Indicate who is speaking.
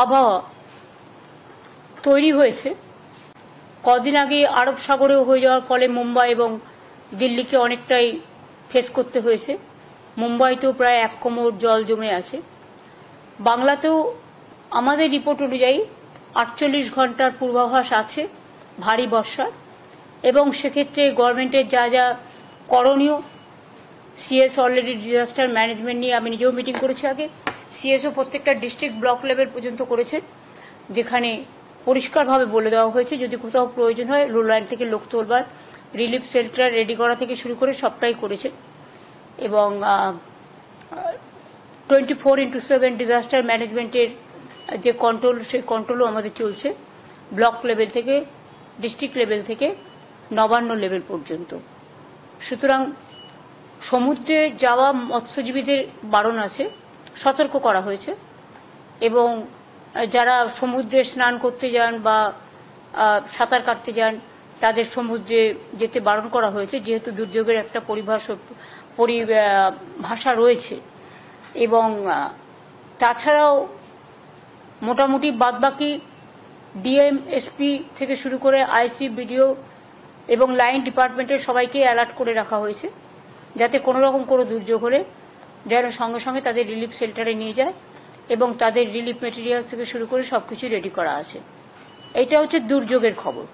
Speaker 1: আবহাওয়া তৈরি হয়েছে। কদিন আগে আরব সাগরেও হয়ে যাওয়ার ফলে মুম্বাই এবং দিল্লিকে অনেকটাই ফেস করতে হয়েছে। মুম্বাইতেও প্রায় 1 কোমর জল জমে আছে। বাংলাতেও আমাদের রিপোর্ট অনুযায়ী 48 ঘন্টার পূর্বাভাস আছে ভারী বর্ষার, এবং সেক্ষেত্রে গভর্নমেন্টের যা যা করণীয়, সিএস অলরেডি ডিজাস্টার ম্যানেজমেন্ট নিয়ে আমি নিজেও মিটিং করেছি আগে। সিএসও প্রত্যেকটা ডিস্ট্রিক্ট ব্লক লেভেল পর্যন্ত করেছেন, যেখানে পরিষ্কারভাবে বলে দেওয়া হয়েছে যদি কোথাও প্রয়োজন হয় রোড লাইন থেকে লোক তোলবার, রিলিফ শেল্টার রেডি করা থেকে শুরু করে সবটাই করেছে। এবং 24x7 ডিজাস্টার ম্যানেজমেন্টের যে কন্ট্রোল, সেই কন্ট্রোলও আমাদের চলছে ব্লক লেভেল থেকে, ডিস্ট্রিক্ট লেভেল থেকে নবান্ন লেভেল পর্যন্ত। সুতরাং সমুদ্রে যাওয়া মৎস্যজীবীদের বারণ আছে, সতর্ক করা হয়েছে, এবং যারা সমুদ্রে স্নান করতে যান বা সাঁতার কাটতে যান তাদের সমুদ্রে যেতে বারণ করা হয়েছে, যেহেতু দুর্যোগের একটা পরিভাষা রয়েছে। এবং তাছাড়াও মোটামুটি বাদবাকি ডিএম, এসপি থেকে শুরু করে আইসি, বিডিও এবং লাইন ডিপার্টমেন্টের সবাইকে অ্যালার্ট করে রাখা হয়েছে, যাতে কোনো রকম কোনো দুর্যোগ হলে যেন সঙ্গে সঙ্গে তাদের রিলিফ শেল্টারে নিয়ে যায়, এবং তাদের রিলিফ মেটেরিয়াল থেকে শুরু করে সবকিছু রেডি করা আছে। এটা হচ্ছে দুর্যোগের খবর।